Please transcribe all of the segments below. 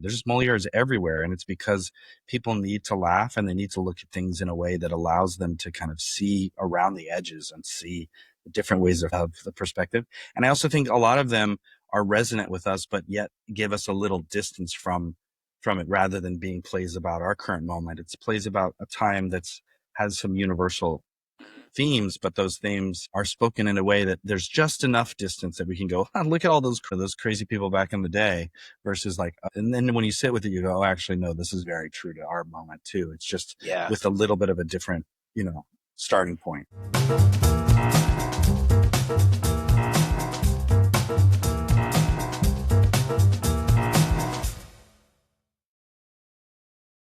There's Molières everywhere. And it's because people need to laugh and they need to look at things in a way that allows them to kind of see around the edges and see the different ways of the perspective. And I also think a lot of them are resonant with us, but yet give us a little distance from it, rather than being plays about our current moment. It's plays about a time that's has some universal themes, but those themes are spoken in a way that there's just enough distance that we can go, oh, look at all those crazy people back in the day, versus like, and then when you sit with it, you go, oh, actually, no, this is very true to our moment too. It's just with a little bit of a different, starting point.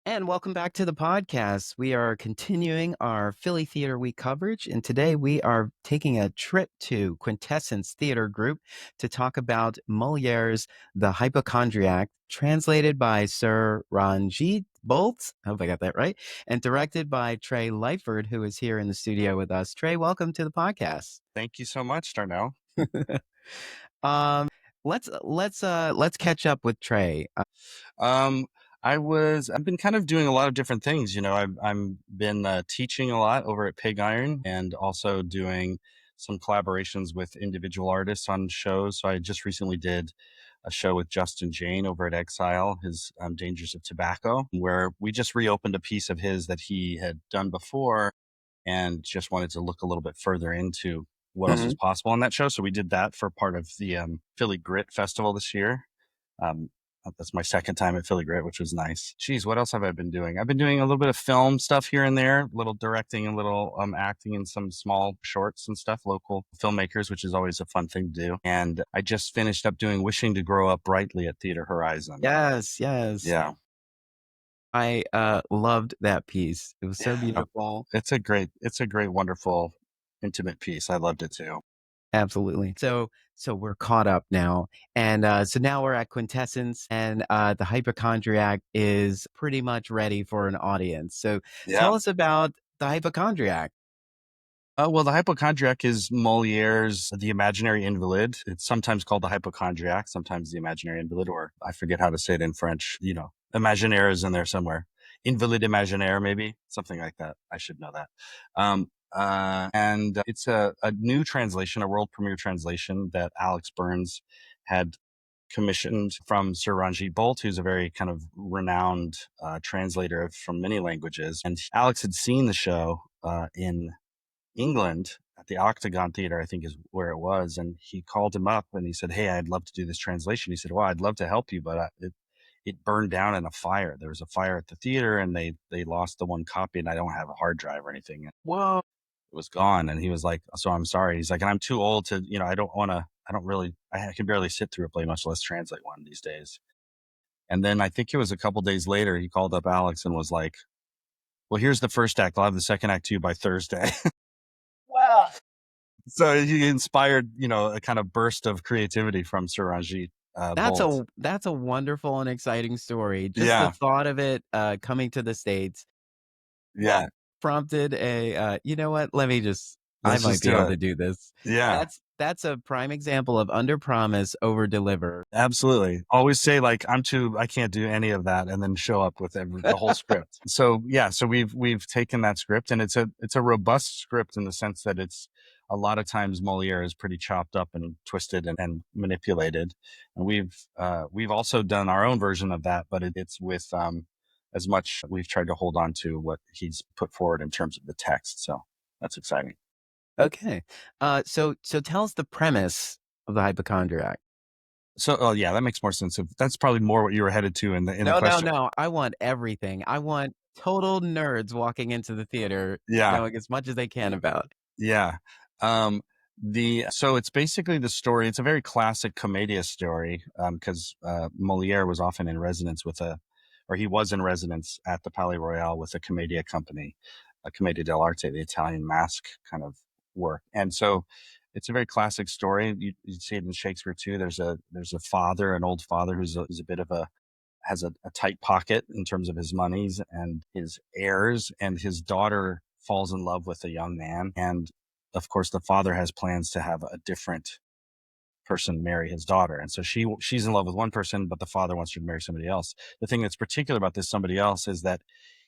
And welcome back to the podcast. We are continuing our Philly Theater Week coverage, and today we are taking a trip to Quintessence Theater Group to talk about Moliere's The Hypochondriac, translated by Sir Ranjit Bolt, I hope I got that right, and directed by Trey Leifert, who is here in the studio with us. Trey, welcome to the podcast. Thank you so much, Darnell. Let's catch up with Trey. I've been kind of doing a lot of different things. I've been teaching a lot over at Pig Iron, and also doing some collaborations with individual artists on shows. So I just recently did a show with Justin Jane over at Exile, his Dangers of Tobacco, where we just reopened a piece of his that he had done before and just wanted to look a little bit further into what else was possible on that show. So we did that for part of the Philly Grit Festival this year. That's my second time at Philly Grit, which was nice. Geez, what else have I been doing? I've been doing a little bit of film stuff here and there, little directing and little acting in some small shorts and stuff, local filmmakers, which is always a fun thing to do. And I just finished up doing Wishing to Grow Up Brightly at Theater Horizon. Yes. Yeah. I loved that piece. It was so beautiful. It's a great, wonderful, intimate piece. I loved it too. Absolutely. So we're caught up now. And so now we're at Quintessence, and the Hypochondriac is pretty much ready for an audience. So tell us about the Hypochondriac. Well, the Hypochondriac is Moliere's The Imaginary Invalid. It's sometimes called the Hypochondriac, sometimes the Imaginary Invalid, or I forget how to say it in French. Imaginaire is in there somewhere. Invalid Imaginaire, maybe, something like that. I should know that. And it's a new translation, a world premiere translation that Alex Burns had commissioned from Sir Ranjit Bolt, who's a very kind of renowned translator from many languages. And Alex had seen the show in England at the Octagon Theater, I think is where it was. And he called him up and he said, hey, I'd love to do this translation. He said, well, I'd love to help you, but it burned down in a fire. There was a fire at the theater and they lost the one copy, and I don't have a hard drive or anything. And, whoa, it was gone. And he was like, so I'm sorry. He's like, and I'm too old to, I can barely sit through a play, much less translate one these days. And then I think it was a couple days later, he called up Alex and was like, well, here's the first act. I'll have the second act to you by Thursday. Wow. So he inspired, a kind of burst of creativity from Sir Ranjit. That's a wonderful and exciting story. Just the thought of it coming to the States. Yeah. Prompted a, you know what? I might be able to do this. Yeah. That's a prime example of under promise, over deliver. Absolutely. Always say like, I can't do any of that, and then show up with the whole script. So we've taken that script, and it's a robust script in the sense that it's a lot of times Molière is pretty chopped up and twisted and manipulated. And we've also done our own version of that, but it's with, as much we've tried to hold on to what he's put forward in terms of the text. So that's exciting. Okay. So tell us the premise of the Hypochondriac. So, that makes more sense. That's probably more what you were headed to in the question. No. I want everything. I want total nerds walking into the theater, knowing as much as they can about. Yeah. So it's basically the story. It's a very classic commedia story, because Molière was often in residence he was in residence at the Palais Royal with a commedia company, a Commedia dell'arte, the Italian mask kind of work. And so it's a very classic story. You see it in Shakespeare too. There's a father, an old father who's a bit of has a tight pocket in terms of his monies and his heirs, and his daughter falls in love with a young man. And of course, the father has plans to have a different person marry his daughter. And so she's in love with one person, but the father wants her to marry somebody else. The thing that's particular about this somebody else is that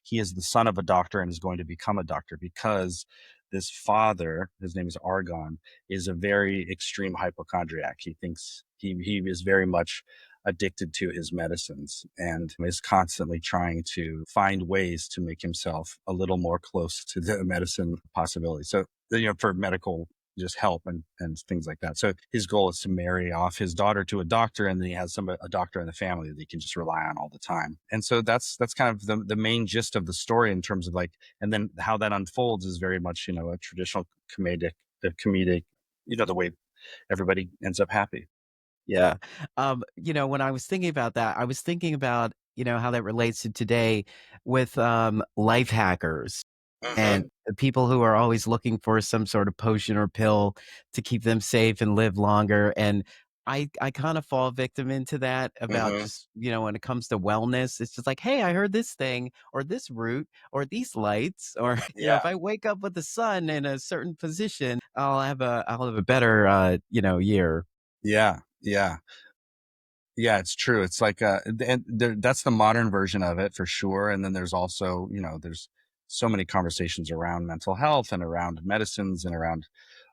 he is the son of a doctor and is going to become a doctor because this father, his name is Argan, is a very extreme hypochondriac. He thinks he is very much addicted to his medicines and is constantly trying to find ways to make himself a little more close to the medicine possibility. So, for medical just help and things like that. So his goal is to marry off his daughter to a doctor, and then he has a doctor in the family that he can just rely on all the time. And so that's kind of the main gist of the story in terms of and then how that unfolds is very much, a traditional comedic, the way everybody ends up happy. Yeah. When I was thinking about that, I was thinking about, how that relates to today with life hackers and Mm-hmm. the people who are always looking for some sort of potion or pill to keep them safe and live longer. And I kind of fall victim into that about Mm-hmm. just, when it comes to wellness, it's just like, hey, I heard this thing or this root or these lights, or, if Yeah. I wake up with the sun in a certain position, I'll have a better, year. Yeah. Yeah. Yeah, it's true. It's like, that's the modern version of it for sure. And then there's also, there's so many conversations around mental health and around medicines and around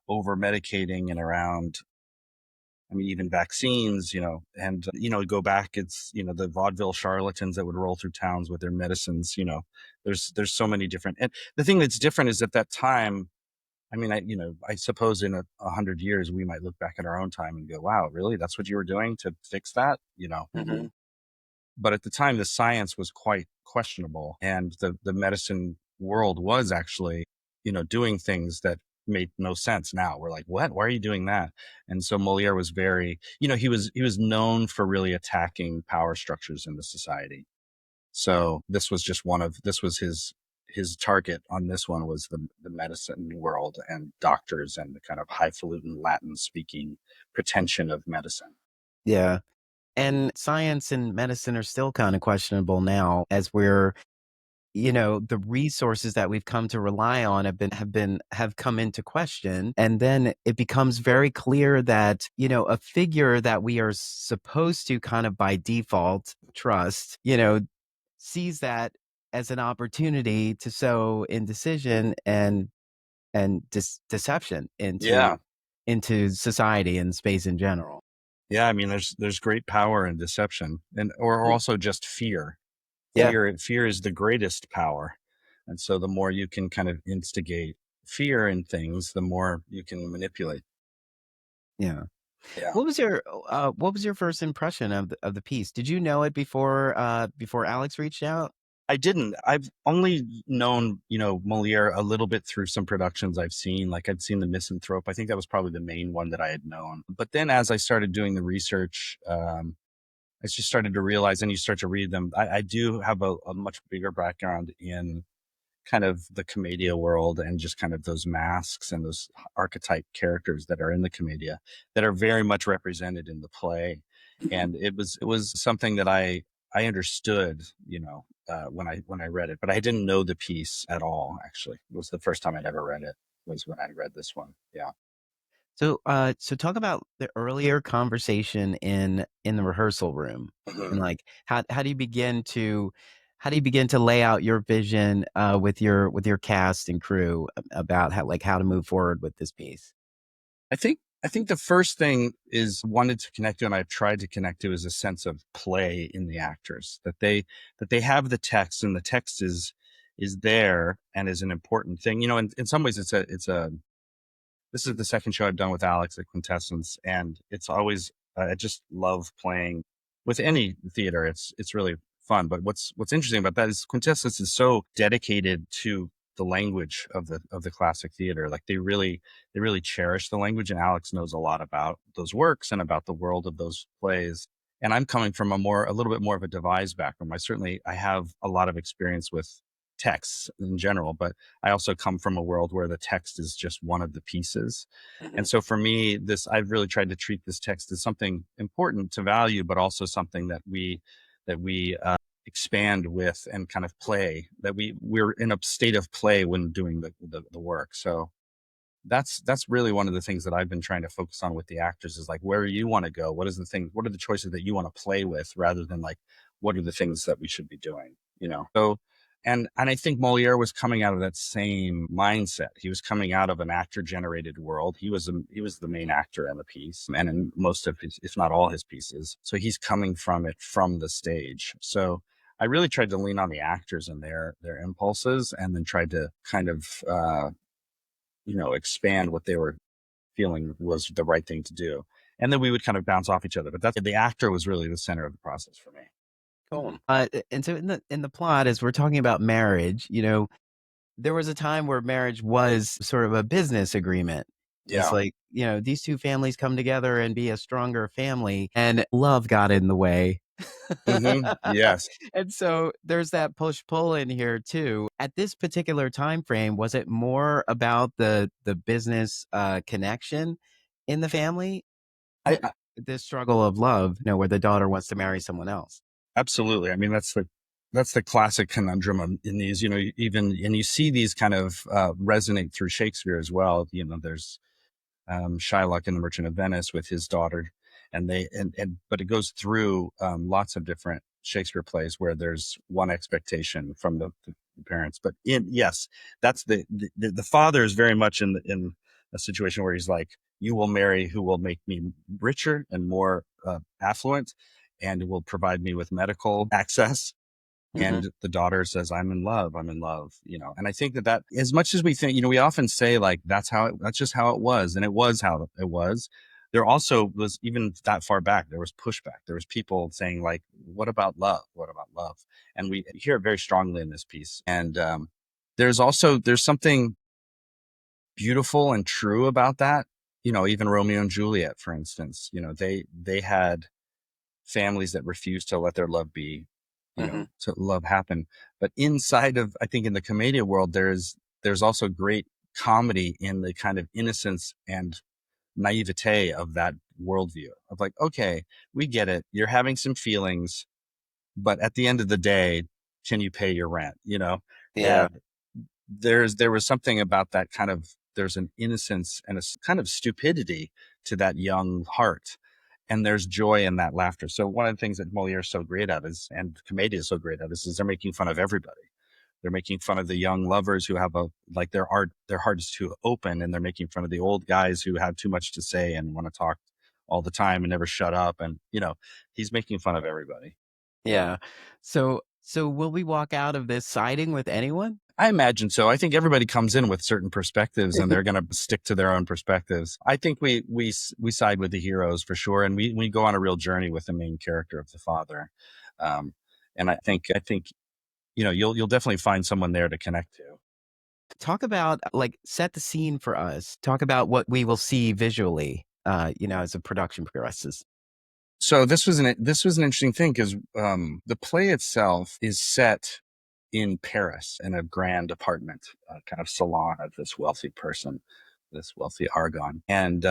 over medicating and around, I mean, even vaccines, and, go back, it's, the vaudeville charlatans that would roll through towns with their medicines, there's so many different, and the thing that's different is at that time, I mean, I suppose in 100 years, we might look back at our own time and go, wow, really? That's what you were doing to fix that? Mhm. But at the time, the science was quite questionable, and the medicine world was actually, doing things that made no sense. Now we're like, what? Why are you doing that? And so Moliere was very, he was known for really attacking power structures in the society. So this was his target on this one was the medicine world and doctors and the kind of highfalutin Latin speaking pretension of medicine. Yeah. And science and medicine are still kind of questionable now as the resources that we've come to rely on have come into question. And then it becomes very clear that, a figure that we are supposed to kind of by default trust, sees that as an opportunity to sow indecision and deception Yeah. into society and space in general. Yeah, I mean, there's great power in deception, and or Mm. also just fear. Yeah. Fear is the greatest power, and so the more you can kind of instigate fear in things, the more you can manipulate. Yeah. Yeah, What was your first impression of the piece? Did you know it before Alex reached out? I didn't. I've only known Moliere a little bit through some productions I've seen. Like I'd seen The Misanthrope. I think that was probably the main one that I had known. But then as I started doing the research, I just started to realize, and you start to read them. I do have a much bigger background in kind of the commedia world and just kind of those masks and those archetype characters that are in the commedia that are very much represented in the play. And it was something that I understood, when I read it, but I didn't know the piece at all. Actually, it was the first time I'd ever read it was when I read this one. Yeah. So talk about the earlier conversation in the rehearsal room, and Mhm. like how do you begin to lay out your vision with your cast and crew about how to move forward with this piece. I think the first thing is wanted to connect to, and I've tried to connect to, is a sense of play in the actors that they have the text, and the text is there and is an important thing. In some ways, it's a this is the second show I've done with Alex at Quintessence, and it's always I just love playing with any theater. It's really fun. But what's interesting about that is Quintessence is so dedicated to the language of the classic theater. Like they really cherish the language, and Alex knows a lot about those works and about the world of those plays. And I'm coming from a little bit more of a devised background. I have a lot of experience with texts in general, but I also come from a world where the text is just one of the pieces. And Mhm. so for me, I've really tried to treat this text as something important to value, but also something that we expand with and kind of play, that we're in a state of play when doing the work. So that's really one of the things that I've been trying to focus on with the actors is like, where you want to go? What are the choices that you want to play with rather than like, what are the things that we should be doing, you know? So, and I think Moliere was coming out of that same mindset. He was coming out of an actor generated world. He was the main actor in the piece and in most of his, if not all his pieces. So he's coming from it from the stage. So I really tried to lean on the actors and their impulses, and then tried to kind of expand what they were feeling was the right thing to do. And then we would kind of bounce off each other. But that's the actor was really the center of the process for me. Cool. And so in the plot, as we're talking about marriage, there was a time where marriage was sort of a business agreement. It's Yeah. like, these two families come together and be a stronger family, and love got in the way. Yes. And so there's that push pull in here too. At this particular time frame, was it more about the business connection in the family? I, Uh, I this struggle of love, where the daughter wants to marry someone else. absolutely. I mean, that's the classic conundrum in these, even, and you see these kind of resonate through Shakespeare as well. There's Shylock in The Merchant of Venice with his daughter, and but it goes through lots of different Shakespeare plays where there's one expectation from the parents. But yes, that's the father is very much in a situation where he's like, you will marry who will make me richer and more affluent, and will provide me with medical access. Hmm. And the daughter says, I'm in love, and I think that as much as we think, we often say like, that's just how it was. And it was how it was. There also was, even that far back, there was pushback. There was people saying like, what about love? What about love? And we hear it very strongly in this piece. And there's something beautiful and true about that. Even Romeo and Juliet, for instance, they had families that refuse to let their love be, Hmm. to love happen. But inside of, I think in the commedia world, there's also great comedy in the kind of innocence and naivete of that worldview of like, okay, we get it. You're having some feelings, but at the end of the day, can you pay your rent? Yeah. And there was something about that kind of, there's an innocence and a kind of stupidity to that young heart, and there's joy in that laughter. So one of the things that Moliere is so great at and commedia is so great at is they're making fun of everybody. They're making fun of the young lovers who have their heart is too open, and they're making fun of the old guys who have too much to say and want to talk all the time and never shut up. And he's making fun of everybody. Yeah. So will we walk out of this siding with anyone? I imagine so. I think everybody comes in with certain perspectives, and they're going to stick to their own perspectives. I think we side with the heroes for sure, and we go on a real journey with the main character of the father. Um, and I think you'll definitely find someone there to connect to. Talk about, like, set the scene for us. Talk about what we will see visually, as the production progresses. So this was an interesting thing because the play itself is set in Paris in a grand apartment, kind of salon of this wealthy person, this wealthy Argan, and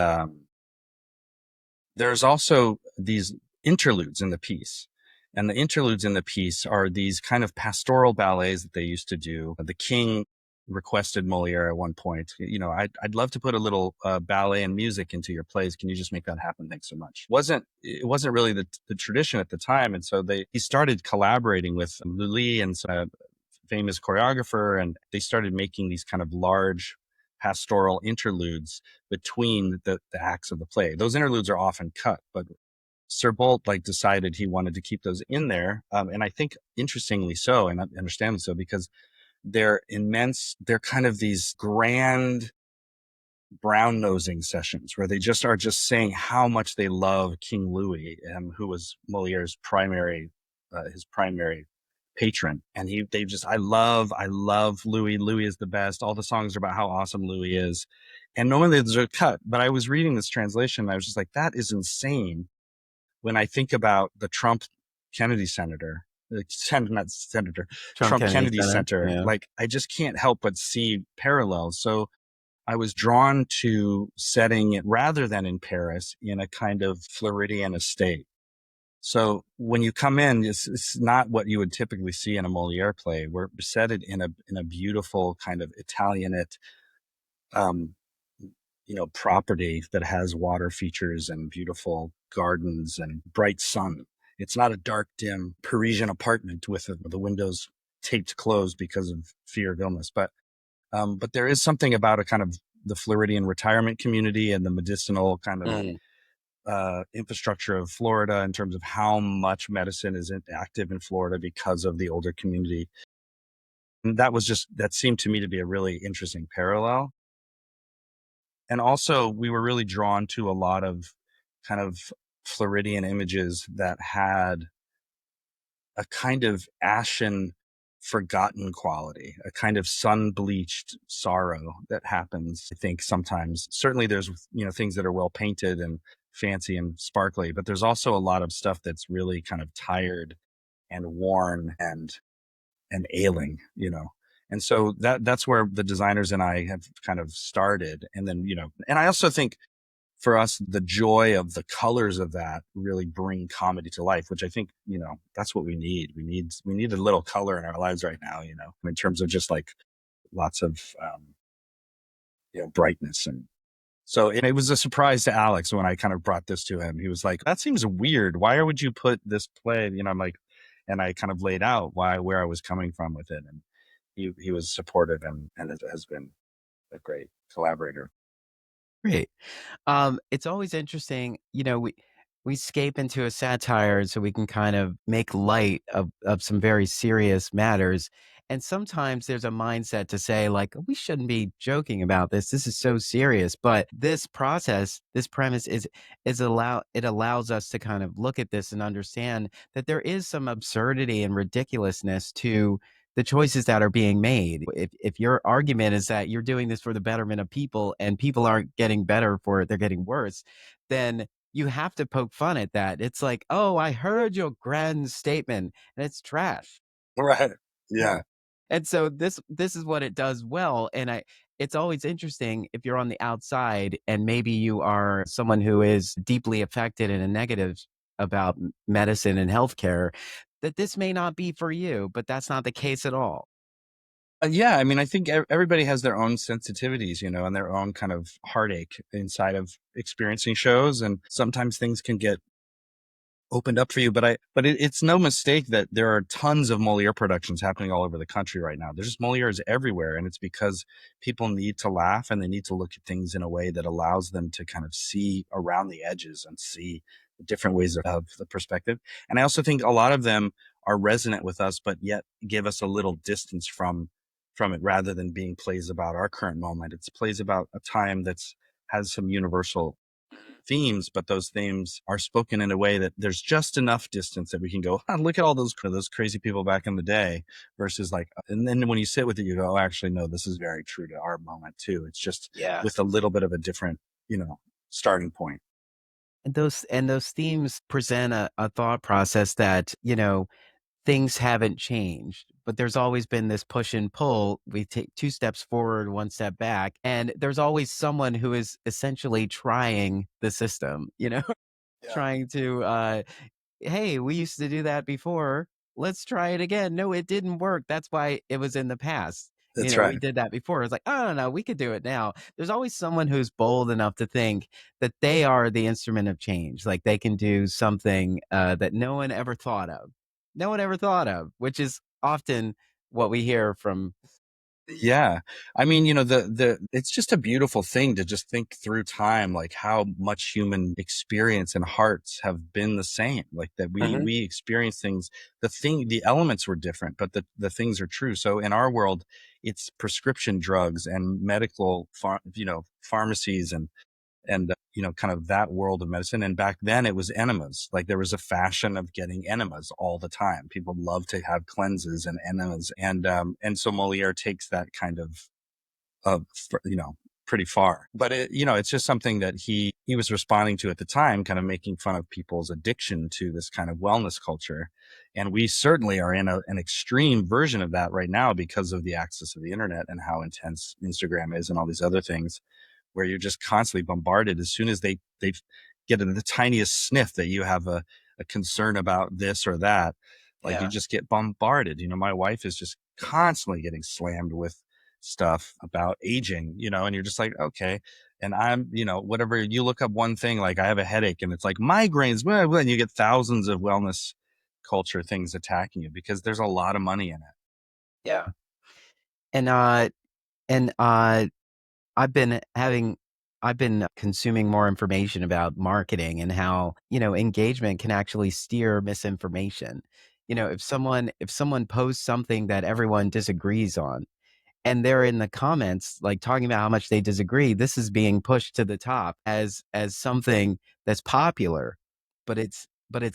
there's also these interludes in the piece. And the interludes in the piece are these kind of pastoral ballets that they used to do. The king requested Moliere at one point, I'd love to put a little ballet and music into your plays. Can you just make that happen? Thanks so much. It wasn't really the tradition at the time. And so he started collaborating with Lully and a famous choreographer, and they started making these kind of large pastoral interludes between the acts of the play. Those interludes are often cut, but Sir Bolt decided he wanted to keep those in there, and I think interestingly so, and understandably so, because they're immense. They're kind of these grand brown nosing sessions where they just are just saying how much they love King Louis, who was Moliere's his primary patron. And they just, I love Louis. Louis is the best. All the songs are about how awesome Louis is. And normally there's a cut, but I was reading this translation and I was just like, that is insane. When I think about the Trump Kennedy senator, not senator, Trump Trump Kennedy Kennedy Center. Center, Yeah. like I just can't help but see parallels. So I was drawn to setting it rather than in Paris in a kind of Floridian estate. So when you come in, it's not what you would typically see in a Moliere play. We're set it in a beautiful kind of Italianate, um, property that has water features and beautiful gardens and bright sun. It's not a dark, dim Parisian apartment with the windows taped closed because of fear of illness. But there is something about a kind of the Floridian retirement community and the medicinal kind of Mm. infrastructure of Florida in terms of how much medicine is active in Florida because of the older community. And that seemed to me to be a really interesting parallel. And also, we were really drawn to a lot of kind of Floridian images that had a kind of ashen, forgotten quality, a kind of sun bleached sorrow that happens, I think, sometimes. Certainly, there's, things that are well painted and fancy and sparkly, but there's also a lot of stuff that's really kind of tired and worn and ailing, And so that's where the designers and I have kind of started. And then, and I also think for us, the joy of the colors of that really bring comedy to life, which I think, that's what we need. We need a little color in our lives right now, in terms of just like lots of, brightness. And so and it was a surprise to Alex when I kind of brought this to him. He was like, that seems weird. Why would you put this play? I'm like, and I kind of laid out where I was coming from with it. And he was supportive and has been a great collaborator. Great. It's always interesting, we escape into a satire so we can kind of make light of some very serious matters. And sometimes there's a mindset to say, like, we shouldn't be joking about this. This is so serious. But this process, this premise it allows us to kind of look at this and understand that there is some absurdity and ridiculousness to the choices that are being made. If your argument is that you're doing this for the betterment of people and people aren't getting better for it, they're getting worse, then you have to poke fun at that. It's like, oh, I heard your grand statement and it's trash. Right. Yeah. Yeah. And so this is what it does well. And it's always interesting if you're on the outside and maybe you are someone who is deeply affected in a negative about medicine and healthcare, that this may not be for you, but that's not the case at all. Yeah, I mean, I think everybody has their own sensitivities, and their own kind of heartache inside of experiencing shows. And sometimes things can get opened up for you. But it's no mistake that there are tons of Moliere productions happening all over the country right now. There's just Moliere's everywhere. And it's because people need to laugh and they need to look at things in a way that allows them to kind of see around the edges and see the different ways of the perspective. And I also think a lot of them are resonant with us, but yet give us a little distance from it rather than being plays about our current moment. It's plays about a time that's has some universal themes, but those themes are spoken in a way that there's just enough distance that we can go, look at all those crazy people back in the day versus like, and then when you sit with it, you go, oh, actually, no, this is very true to our moment too. It's just Yeah. with a little bit of a different, starting point. And those themes present a thought process that, things haven't changed, but there's always been this push and pull. We take two steps forward, one step back, and there's always someone who is essentially trying the system, Yeah, trying to hey, we used to do that before. Let's try it again. No, it didn't work. That's why it was in the past. that's We right. did that before. It's like, oh, no, we could do it now. There's always someone who's bold enough to think that they are the instrument of change. Like they can do something that no one ever thought of. No one ever thought of, which is often what we hear from. Yeah. I mean, the it's just a beautiful thing to just think through time, like how much human experience and hearts have been the same. Like that Mhm. we experience things, the elements were different, but the things are true. So in our world, it's prescription drugs and medical pharmacies and kind of that world of medicine. And back then it was enemas. Like there was a fashion of getting enemas all the time. People love to have cleanses and enemas. And so Moliere takes that kind of pretty far. But it's just something that he was responding to at the time, kind of making fun of people's addiction to this kind of wellness culture. And we certainly are in an extreme version of that right now because of the access of the internet and how intense Instagram is and all these other things where you're just constantly bombarded as soon as they get the tiniest sniff that you have a concern about this or that, like you Yeah. just get bombarded. My wife is just constantly getting slammed with stuff about aging, and you're just like, okay. And I'm, whatever you look up one thing, like I have a headache and it's like migraines, blah, blah, and you get thousands of wellness culture things attacking you because there's a lot of money in it. Yeah. And I've been having I've been consuming more information about marketing and how, engagement can actually steer misinformation. If someone posts something that everyone disagrees on, and they're in the comments like talking about how much they disagree, this is being pushed to the top as something that's popular, but it's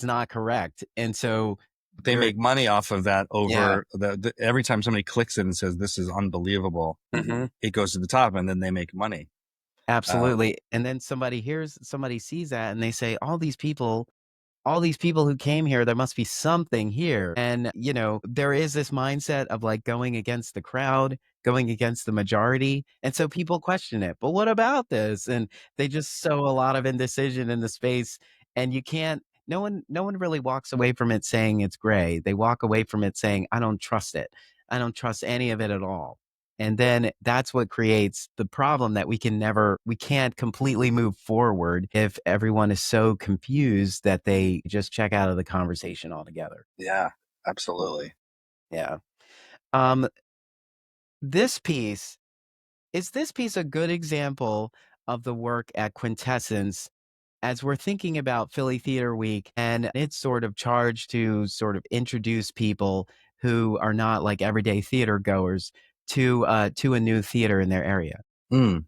not correct. And so They there make money off of that yeah. over every time somebody clicks it and says, this is unbelievable, Mhm. it goes to the top and then they make money. Uh, Absolutely. And then somebody sees that and they say, all these people who came here, there must be something here. And, there is this mindset of like going against the crowd, going against the majority. And so people question it. But what about this? And they just sow a lot of indecision in the space. And you can't, no one really walks away from it saying it's gray. They walk away from it saying, I don't trust it. I don't trust any of it at all. And then that's what creates the problem that we can't completely move forward if everyone is so confused that they just check out of the conversation altogether. yeah, absolutely. Yeah. Um, this piece, is this piece a good example of the work at Quintessence as we're thinking about Philly Theater Week and its sort of charge to sort of introduce people who are not like everyday theater goers to a new theater in their area? Mm.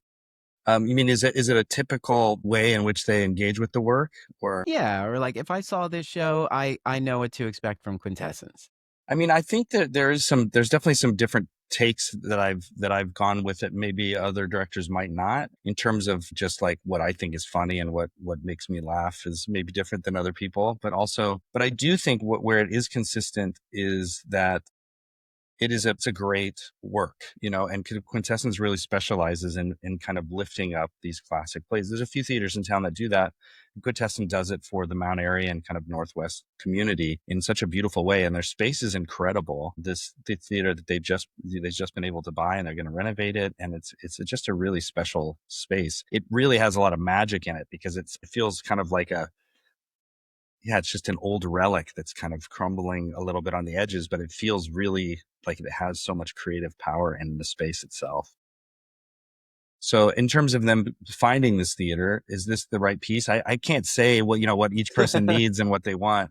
You mean, is it a typical way in which they engage with the work, or? Yeah, or like if I saw this show, I know what to expect from Quintessence. I mean, I think that there's definitely some different takes that I've gone with it. Maybe other directors might not, in terms of just like what I think is funny and what makes me laugh is maybe different than other people. But I do think where it is consistent is that it's a great work, and Quintessence really specializes in kind of lifting up these classic plays. There's a few theaters in town that do that. Quintessence does it for the Mount Airy and kind of Northwest community in such a beautiful way, and their space is incredible. The theater that they've just been able to buy, and they're going to renovate it, and it's just a really special space. It really has a lot of magic in it because it feels kind of like it's just an old relic that's kind of crumbling a little bit on the edges, but it feels really like it has so much creative power in the space itself. So in terms of them finding this theater, is this the right piece? I can't say what each person needs and what they want.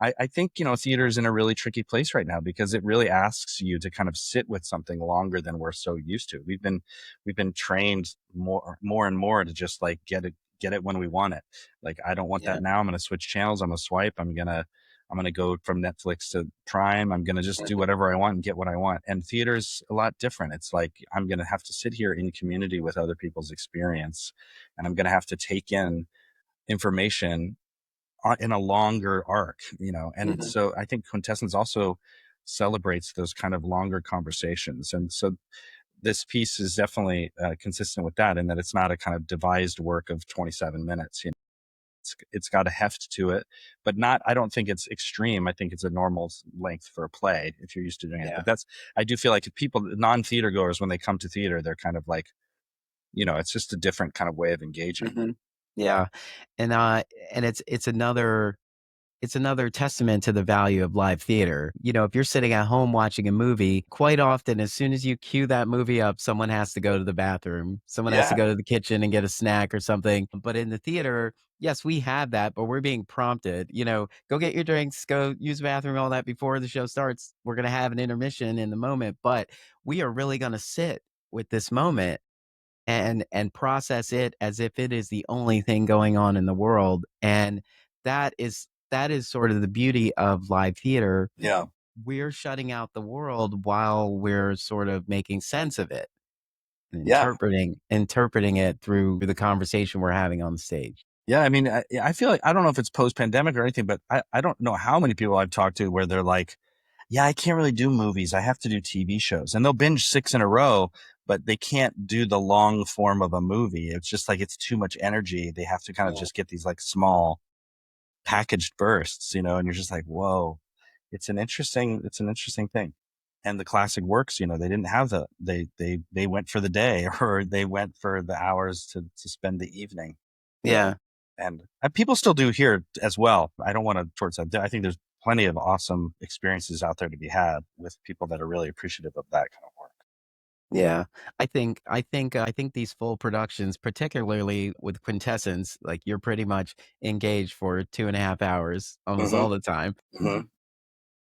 I think, theater is in a really tricky place right now because it really asks you to kind of sit with something longer than we're so used to. We've been trained more and more to just like get it when we want it. Like, I don't want Yeah. that now. I'm going to switch channels. I'm going to swipe. I'm going to go from Netflix to Prime. I'm going to just do Mhm. whatever I want and get what I want. And theater's a lot different. It's like, I'm going to have to sit here in community with other people's experience, and I'm going to have to take in information in a longer arc, and Mhm. so I think Quintessence also celebrates those kind of longer conversations. And so this piece is definitely consistent with that, in that it's not a kind of devised work of 27 minutes. It's got a heft to it, but not, I don't think it's extreme. I think it's a normal length for a play if you're used to doing it. Yeah. But I do feel like if people, non-theater goers, when they come to theater, they're kind of like, it's just a different kind of way of engaging. Mhm. Yeah. And, and it's another testament to the value of live theater. If you're sitting at home watching a movie, quite often, as soon as you cue that movie up, someone has to go to the bathroom. Someone has to Yeah. go to the kitchen and get a snack or something. But in the theater, yes, we have that, but we're being prompted, go get your drinks, go use the bathroom, all that before the show starts. We're going to have an intermission in the moment, but we are really going to sit with this moment and process it as if it is the only thing going on in the world. And that is sort of the beauty of live theater. Yeah. We're shutting out the world while we're sort of making sense of it and Yeah. interpreting it through the conversation we're having on the stage. Yeah, I mean, I feel like, I don't know if it's post-pandemic or anything, but I don't know how many people I've talked to where they're like, yeah, I can't really do movies. I have to do TV shows. And they'll binge 6 in a row, but they can't do the long form of a movie. It's just like, it's too much energy. They have to kind of Yeah. just get these like small packaged bursts, and you're just like, whoa, it's an interesting thing. And the classic works, they didn't have they went for the day or they went for the hours to spend the evening. Yeah. And people still do here as well. I don't want to towards that. I think there's plenty of awesome experiences out there to be had with people that are really appreciative of that kind of work. Yeah. I think these full productions, particularly with Quintessence, like you're pretty much engaged for 2.5 hours almost Hmm. all the time. Hmm.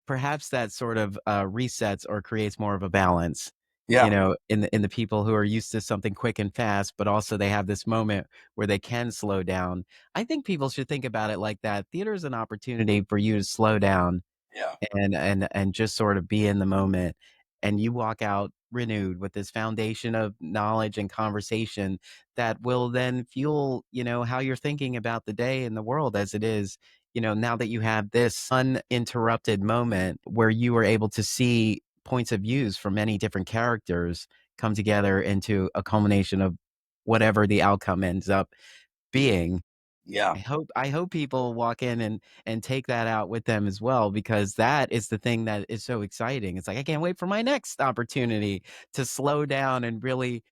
Perhaps that sort of resets or creates more of a balance, Yeah. in the people who are used to something quick and fast, but also they have this moment where they can slow down. I think people should think about it like that. Theater is an opportunity for you to slow down Yeah. and just sort of be in the moment, and you walk out renewed with this foundation of knowledge and conversation that will then fuel, how you're thinking about the day and the world as it is, now that you have this uninterrupted moment where you are able to see points of views from many different characters come together into a culmination of whatever the outcome ends up being. Yeah. I hope people walk in and take that out with them as well, because that is the thing that is so exciting. It's like, I can't wait for my next opportunity to slow down and really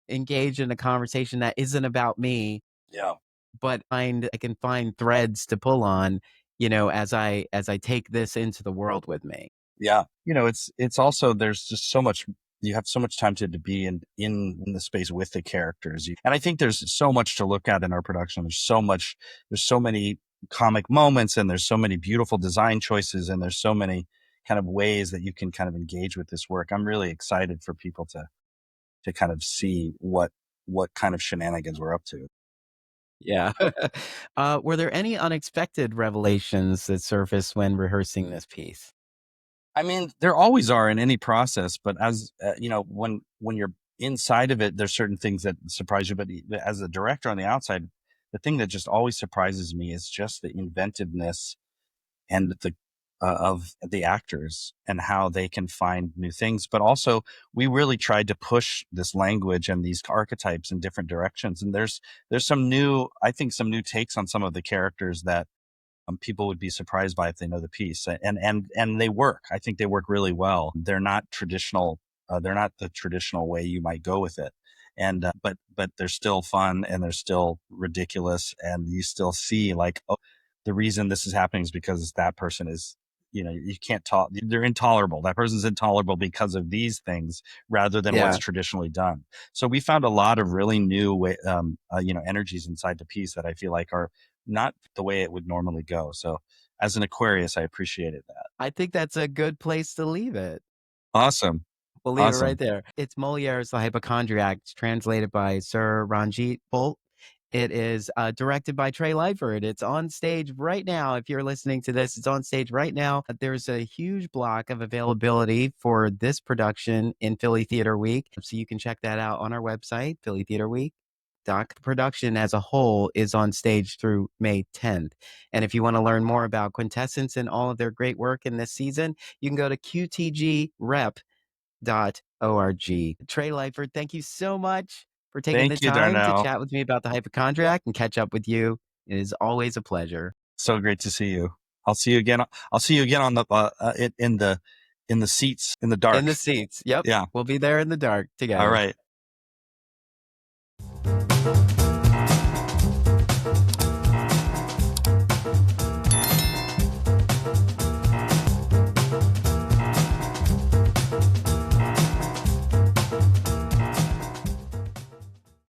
engage in a conversation that isn't about me, Yeah. but I can find threads to pull on, as I take this into the world with me. Yeah. It's also, there's just so much, you have so much time to be in the space with the characters. And I think there's so much to look at in our production. There's so many comic moments, and there's so many beautiful design choices, and there's so many kind of ways that you can kind of engage with this work. I'm really excited for people to kind of see what kind of shenanigans we're up to. Yeah. Were there any unexpected revelations that surfaced when rehearsing this piece? I mean, there always are in any process, but as when you're inside of it, there's certain things that surprise you. But as a director on the outside, the thing that just always surprises me is just the inventiveness and the of the actors and how they can find new things. But also, we really tried to push this language and these archetypes in different directions. And there's I think, some new takes on some of the characters that people would be surprised by if they know the piece, and they work. I think they work really well. They're not traditional. They're not the traditional way you might go with it, and but they're still fun, and they're still ridiculous, and you still see, like, oh, the reason this is happening is because that person is, you can't talk. They're intolerable. That person's intolerable because of these things, rather than what's Yeah. traditionally done. So we found a lot of really new energies inside the piece that I feel like are not the way it would normally go. So as an Aquarius, I appreciated that. I think that's a good place to leave it. Awesome. We'll leave it right Awesome. there. It's Moliere's The Hypochondriac. It's translated by Sir Ranjit Bolt. It is directed by Trey Leifert. It's on stage right now. If you're listening to this, it's on stage right now. There's a huge block of availability for this production in Philly Theater Week. So you can check that out on our website, Philly Theater Week. Doc production as a whole is on stage through May 10th. And if you want to learn more about Quintessence and all of their great work in this season, you can go to QTGrep.org. Trey Leifert, thank you so much for taking the Thank you, time to Darnell. chat with me about the hypochondriac and catch up with you. It is always a pleasure. So great to see you. I'll see you again. I'll see you again on the in the seats in the In dark. the seats. Yep. Yeah. We'll be there in the dark All together. right.